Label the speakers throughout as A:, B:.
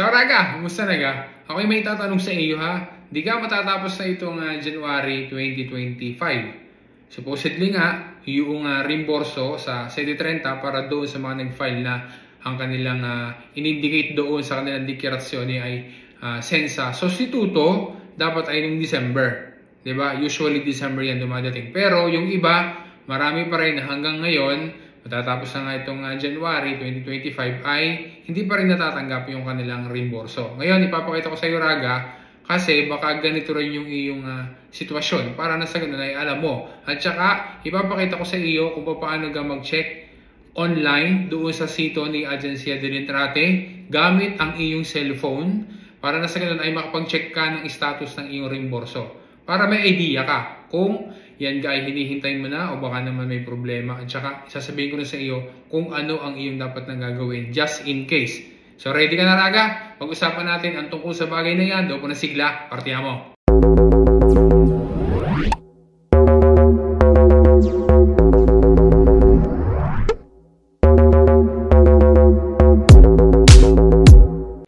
A: Ciao Raga! Kumusta naga? Ako'y may tatanong sa iyo ha. Di ka matatapos na itong January 2025. Supposedly nga, yung reimborso sa 730 para doon sa mga nag-file na ang kanilang in-indicate doon sa kanilang deklarasyon ay sensa sostituto dapat ay noong December. Diba? Usually December yan dumadating. Pero yung iba, marami pa rin hanggang ngayon, matatapos na nga itong January 2025 ay hindi pa rin natatanggap yung kanilang reimborso. Ngayon, ipapakita ko sa iyo Raga kasi baka ganito rin yung iyong sitwasyon para na sa ganun ay alam mo. At saka, ipapakita ko sa iyo kung paano ka mag-check online doon sa sito ni Agencia del Entrate gamit ang iyong cellphone para na sa ganun ay makapag-check ka ng status ng iyong reimborso. Para may idea ka kung yan guys, hinihintay mo na o baka naman may problema. At saka, sasabihin ko na sa iyo kung ano ang iyong dapat na gagawin just in case. So, ready ka na Raga? Pag-usapan natin ang tungkol sa bagay na yan. Doon ko na sigla, partiya mo.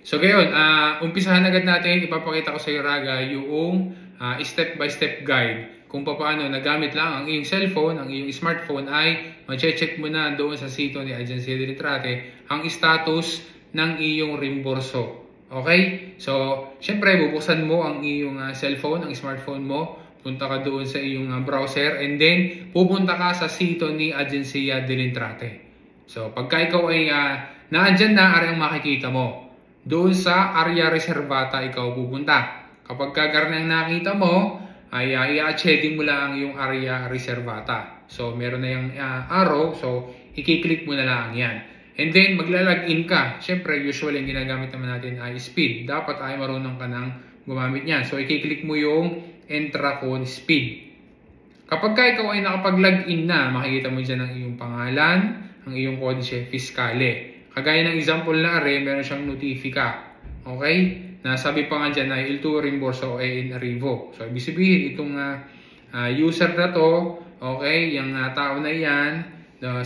A: So, ngayon, umpisahan agad natin. Ipapakita ko sa iyo Raga yung step-by-step guide kung paano nagamit lang ang iyong cellphone, ang iyong smartphone ay ma-check mo na doon sa sito ni Agencia del Entrate ang status ng iyong reimborso. Okay? So, syempre bubuksan mo ang iyong cellphone, ang smartphone mo, punta ka doon sa iyong browser and then pupunta ka sa sito ni Agencia del Entrate. So, pagka ikaw ay naandyan na, ari ang makikita mo. Doon sa area reservata ikaw pupunta. Kapag kagarnang nakita mo, ay i-checking mo lang yung area reservata. So, meron na yung arrow. So, i-click mo na lang yan. And then, magla-login ka. Siyempre, usually, yung ginagamit naman natin ay speed. Dapat ay marunong ka nang gumamit niyan. So, i-click mo yung Entracon Speed. Kapag ka ikaw ay nakapag-login na, makikita mo dyan ang iyong pangalan, ang iyong kodice fiskale. Kagaya ng example na meron siyang notifika. Okay? Na sabi pa nga dyan ay il tuo rimborso e in arrivo. So, ibig sabihin, itong user na to, okay, yung tao na yan,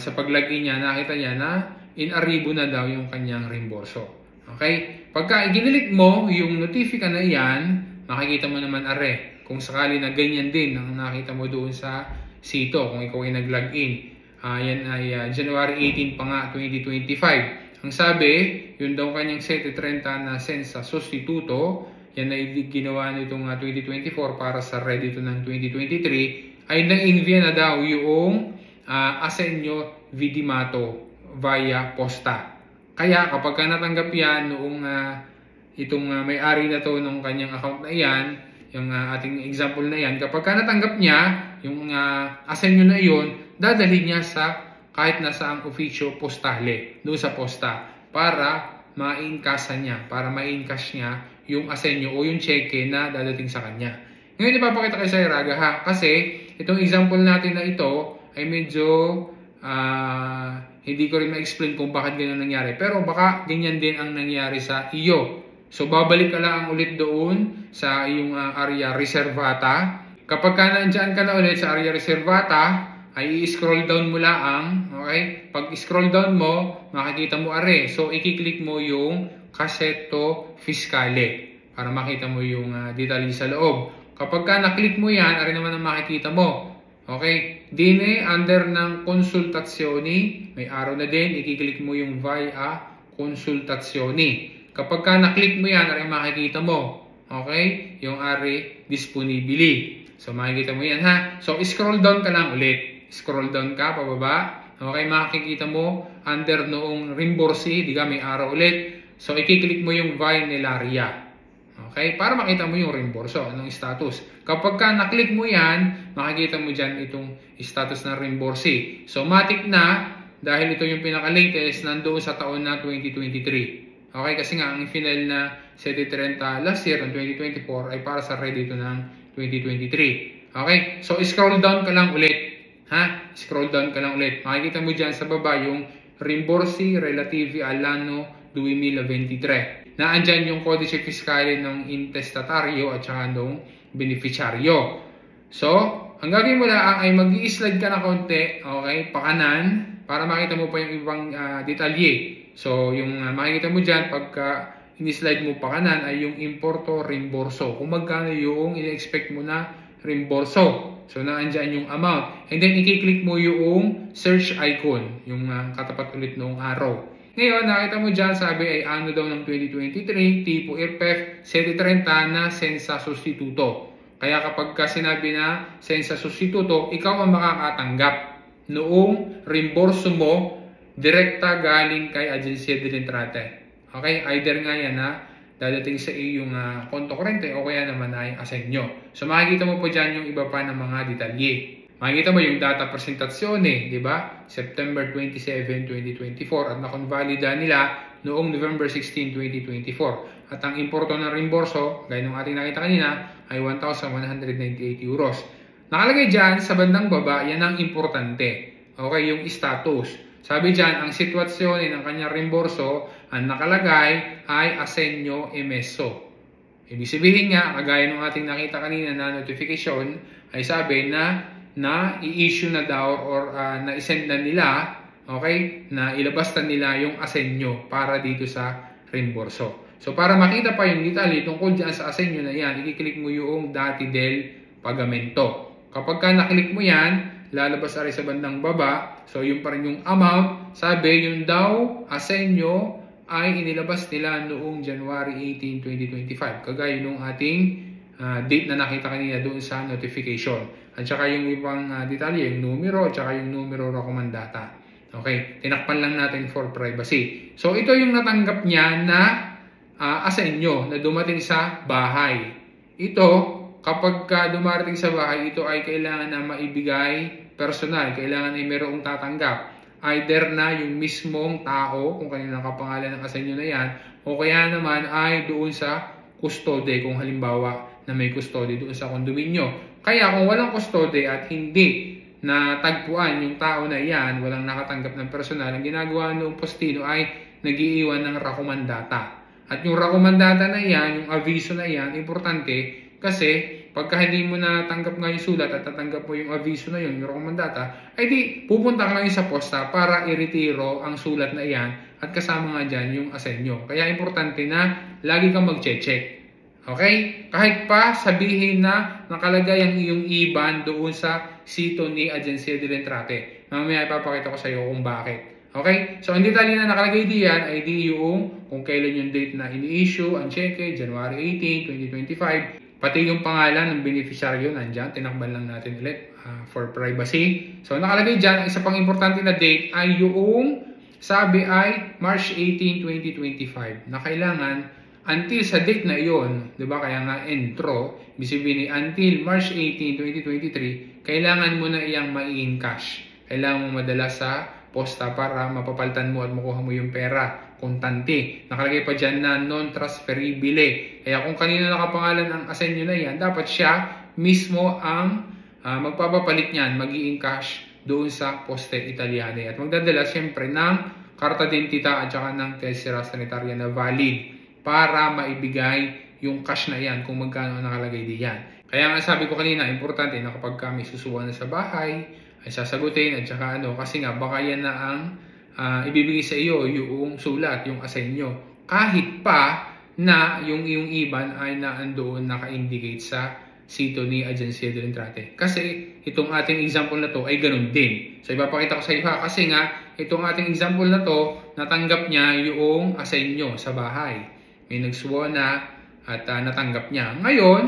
A: sa pag-login niya, nakita niya na in arrivo na daw yung kanyang rimborso. Okay? Pagka ginilik mo yung notifika na yan, makikita mo naman kung sakali na ganyan din ang nakita mo doon sa sito, kung ikaw ay nag-login. Yan ay January 18 pa nga, 2025. Ang sabi, yun daw kanyang 730 na sensa sostituto, yan ay ginawa nitong 2024 para sa ready to ng 2023, ay na-envia na daw yung Asenyo Vidimato via posta. Kaya kapag natanggap yan noong itong may-ari na to ng kanyang account na yan, yung ating example na yan, kapag natanggap niya yung Asenyo na yun, dadalhin niya sa kahit nasa ang ofisyo postale, doon sa posta, para ma-encash niya, yung Asenyo o yung cheque na dadating sa kanya. Ngayon, ipapakita kayo sa Raga ha, kasi itong example natin na ito ay medyo hindi ko rin ma-explain kung bakit ganyan nangyari. Pero baka ganyan din ang nangyari sa iyo. So, babalik ka lang ulit doon sa iyong area reservata. Kapag nandyan ka na ulit sa area reservata, ay i-scroll down mo lang, okay? Pag scroll down mo, makikita mo So, i-click mo yung Cassetto Fiscale para makita mo yung detalye sa loob. Kapag na-click mo yan, naman ang makikita mo. Okay? Dine, under ng konsultasyoni, may arrow na din, i-click mo yung via konsultasyoni. Kapag na-click mo yan, ang makikita mo. Okay? Yung disponibili. So, makikita mo yan ha. So, scroll down ka lang ulit. Scroll down ka, pababa. Okay, makikita mo under noong reimborsi, may araw ulit. So, i-click mo yung Vinelaria. Okay, para makita mo yung reimborso, anong status. Kapag na-click mo yan, makikita mo dyan itong status ng reimborsi. So, matik na, dahil ito yung pinaka-latest, nandoon sa taon na 2023. Okay, kasi nga, ang final na 730 last year, ng 2024, ay para sa ready to ng 2023. Okay, so scroll down ka lang ulit. Scroll down ka lang ulit. Makikita mo dyan sa baba yung rimborsi relativi all'anno 2023. Naandyan yung codice fiscale ng intestatario at saka ng beneficiario. So, ang gagawin mo lang ay mag-i-slide ka na konti, okay, pakanan, para makita mo pa yung ibang detalye. So, yung makikita mo dyan, pagka ini-slide mo pa kanan ay yung importo reimburso. Kung magkano yung i-expect mo na reimburso. So, naandyan yung amount. And then, i-click mo yung search icon, yung katapat ulit noong arrow. Ngayon, nakita mo dyan, sabi ay ano daw ng 2023, tipo IRPEF 730 na sensa sustituto. Kaya kapag ka sinabi na sensa sustituto, ikaw ang makakatanggap noong reimburso mo direkta galing kay Agencia del Entrate. Okay? Either nga yan na dadating sa iyong konto kurente o kaya naman ay asenyo. So makikita mo po dyan yung iba pa ng mga detalye. Makikita mo yung data presentazione, di ba? September 27, 2024 at nakonvalida nila noong November 16, 2024. At ang importo ng reimburso, gaya ng ating nakita kanina, ay 1,198 euros. Nakalagay dyan sa bandang baba, yan ang importante. Okay, yung status. Sabi dyan, ang sitwasyon ng kanyang reimburso, ang nakalagay ay asenyo emesso. Ibig sabihin nga, kagaya ng ating nakita kanina na notification, ay sabi na i-issue na daw or na-send na nila, okay, na ilabas na nila yung asenyo para dito sa reimburso. So para makita pa yung detalye tungkol dyan sa asenyo na yan, i-click mo yung dati del pagamento. Kapag ka naklik mo yan, lalabas ari sa bandang baba. So, yung pa rin yung amount. Sabi, yung daw asenyo ay inilabas nila noong January 18, 2025. Kagaya nung ating date na nakita kanina doon sa notification. At saka yung ibang detalye, yung numero, at saka yung numero rekomendata. Okay, tinakpan lang natin for privacy. So, ito yung natanggap niya na asenyo na dumating sa bahay. Ito, kapag dumarating sa bahay, ito ay kailangan na maibigay personal. Kailangan ay mayroong tatanggap. Either na yung mismong tao, kung kanina kapangalan ng asenyo na yan, o kaya naman ay doon sa kustode, kung halimbawa na may kustode doon sa kondominyo. Kaya kung walang kustode at hindi na tagpuan yung tao na yan, walang nakatanggap ng personal, ang ginagawa ng postino ay nag-iiwan ng rakomandata. At yung rakomandata na yan, yung aviso na yan, importante kasi pagka hindi mo natanggap nga yung sulat at tatanggap mo yung aviso na yun, yung rekomendata, ay di pupunta ka lang sa posta para i-retiro ang sulat na yan at kasama nga dyan yung asenyo. Kaya importante na lagi kang mag-check. Okay? Kahit pa sabihin na nakalagay ang iyong IBAN doon sa sito ni Agencia del Entrate. Mamaya ipapakita ko sa iyo kung bakit. Okay? So, ang detalye na nakalagay diyan ay di yung kung kailan yung date na ini-issue ang cheque, January 18, 2025. Pati yung pangalan ng beneficiaryo nandyan, tinakban lang natin ulit for privacy. So nakalagay dyan, ang isa pang importante na date ay yung sabi ay March 18, 2025 na kailangan until sa date na iyon, di ba kaya nga intro, ibig until March 18, 2023, kailangan mo na iyang mai-encash. Kailangan mo madala sa posta para mapapalitan mo at makuha mo yung pera. Kontante. Nakalagay pa dyan na non-transferibile. Kaya kung kanino nakapangalan ang asenyo na yan, dapat siya mismo ang magpapapalit niyan, mag-i-encash doon sa Poste Italiane. At magdadala siyempre ng karta d'identità at saka ng tessera sanitaria na valid para maibigay yung cash na yan kung magkano nakalagay diyan. Kaya nga sabi ko kanina, importante na kapag kami susuwan na sa bahay, ay sasagutin at saka kasi nga baka yan na ang ibibigay sa iyo yung sulat, yung asenyo. Kahit pa na yung iyong IBAN ay naandoon naka-indicate sa sito ni Agencia del Entrate. Kasi itong ating example na to ay ganun din. So ipapakita ko sa iyo kasi nga itong ating example na to, natanggap niya yung asenyo sa bahay. May nagsuwa na at natanggap niya. Ngayon,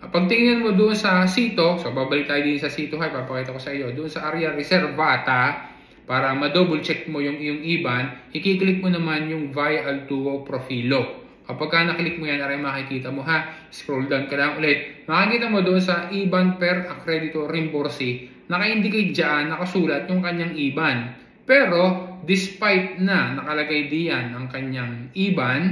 A: pagtingin mo doon sa sito, so babalik tayo din sa sito, ipapakita ko sa iyo, doon sa area reservata, para ma-double check mo yung iyong IBAN, i-click mo naman yung via al tuo profilo. Kapag ka naklik mo yan, aray makikita mo scroll down ka lang ulit. Makikita mo doon sa IBAN per accredito reimbursi, naka-indicate dyan, nakasulat yung kanyang IBAN. Pero, despite na nakalagay diyan ang kanyang IBAN,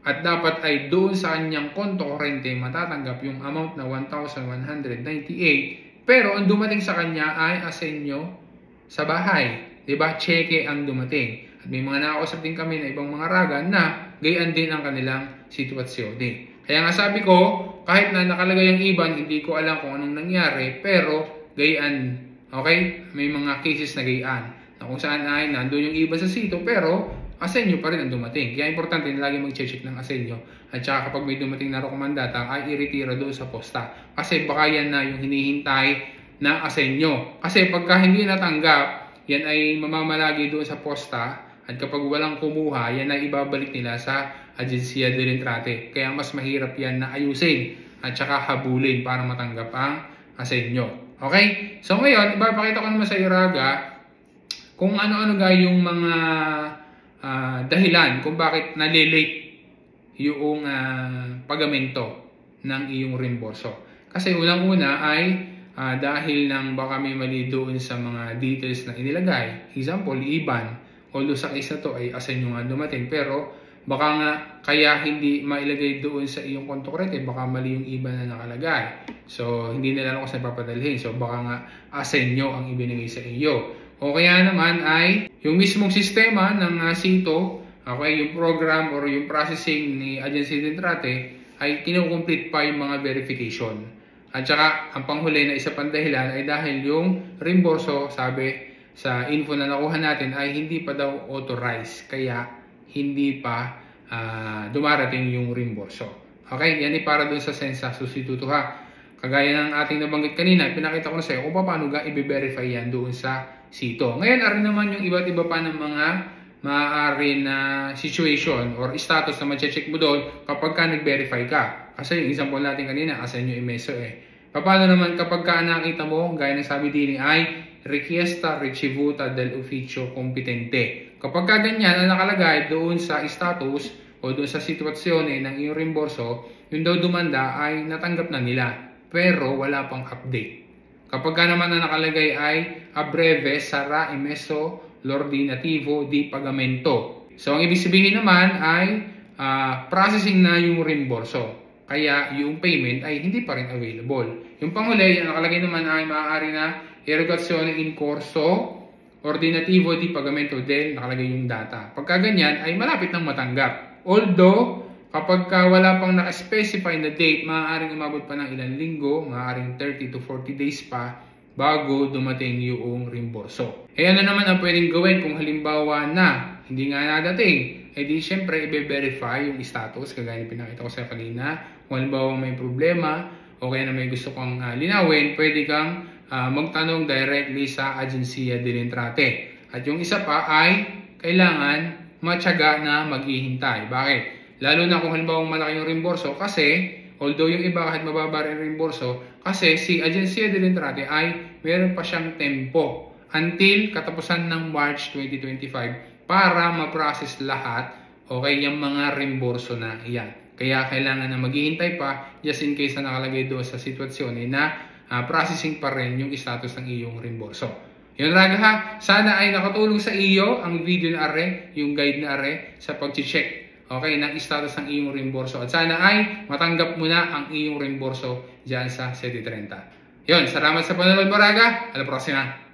A: at dapat ay doon sa kanyang konto kurente matatanggap yung amount na 1,198, pero ang dumating sa kanya ay asenyo sa bahay, 'di ba? Cheque ang dumating. At may mga nakausap din kami na ibang mga raga na gayan din ang kanilang sitwasyon. Kaya nga sabi ko, kahit na nakalagay ang IBAN, hindi ko alam kung anong nangyari, pero gayan, okay? May mga cases na gayan na kung saan ay nandoon yung IBAN sa sito, pero asenyo pa rin ang dumating. Kaya importante na lagi mag-check ng asenyo. At saka kapag may dumating na rekomendata, ay iretira doon sa posta. Kasi baka yan na yung hinihintay na asenyo. Kasi pagka hindi natanggap, yan ay mamamalagi doon sa posta. At kapag walang kumuha, yan ay ibabalik nila sa Agencia del Entrate. Kaya mas mahirap yan na ayusin at saka habulin para matanggap ang asenyo. Okay? So ngayon, ipapakita ko naman sa iyo, Raga, kung ano-ano yung mga dahilan kung bakit nalilate yung pagamento ng iyong reimburso. Kasi unang-una ay dahil nang baka may mali doon sa mga details na inilagay. Example, IBAN. Although sa case na to ay asenyo nga dumating, pero baka nga kaya hindi mailagay doon sa iyong konto correct, baka mali yung IBAN na nakalagay. So hindi nila alam kung saan papadalhin. So baka nga asenyo ang ibinigay sa iyo. O kaya naman ay yung mismong sistema ng SITO, okay, yung program or yung processing ni Agencia del Entrate ay kinukomplete pa yung mga verification. At saka ang panghuli na isa pang dahilan ay dahil yung reimburso, sabi sa info na nakuha natin, ay hindi pa daw authorized. Kaya hindi pa dumarating yung reimburso. Okay, yan ay para doon sa Sensa Sustituto ha. Kagaya ng ating nabanggit kanina, pinakita ko na sa iyo kung paano i-verify yan doon sa SITO. Ngayon, arin naman yung iba't iba pa ng mga maaari na situation or status na ma-check mo doon kapag ka nag-verify ka. Kasi yung example natin kanina, asenyo imeso Paano naman kapag ka nakita mo, gaya ng sabi din ay richiesta ricevuta del ufficio competente. Kapag ka ganyan na nakalagay doon sa status o doon sa sitwasyon ng iyong reimburso, yung daw dumanda ay natanggap na nila pero wala pang update. Kapag ka naman na nakalagay ay a breve sarà emesso l'ordinativo di pagamento. So ang ibig sabihin naman ay processing na yung reimburso. Kaya yung payment ay hindi pa rin available. Yung panghuli, ang nakalagay naman ay maaari na erogazione in corso ordinativo di pagamento del, nakalagay yung data. Pagka ganyan ay malapit nang matanggap. Although, kapag wala pang naka-specify na date, maaaring umabot pa ng ilang linggo, maaaring 30 to 40 days pa bago dumating yung reimburso. Ano naman ang pwedeng gawin kung halimbawa na hindi nga nadating? Di syempre i-verify yung status, kagaya pinakita ko sa kanina. Kung halimbawa may problema o kaya na may gusto kang linawin, pwede kang magtanong directly sa Agencia del Entrate. At yung isa pa ay kailangan matyaga na maghihintay. Bakit? Lalo na kung halimbawa malaki yung reimburso kasi although yung iba kahit mababa rin reimburso, kasi si Agencia del Entrate ay meron pa siyang tempo until katapusan ng March 2025 para ma-process lahat yung mga reimburso na yan. Kaya kailangan na maghihintay pa just in case na nakalagay doon sa sitwasyon na processing pa rin yung status ng iyong reimburso. Yun, Raga ha, sana ay nakatulong sa iyo ang video na yung guide na sa pag-check ng status ng iyong reimburso. At sana ay matanggap mo na ang iyong reimburso dyan sa 730. Yun, salamat sa panonood mo, Raga. Ala próxima.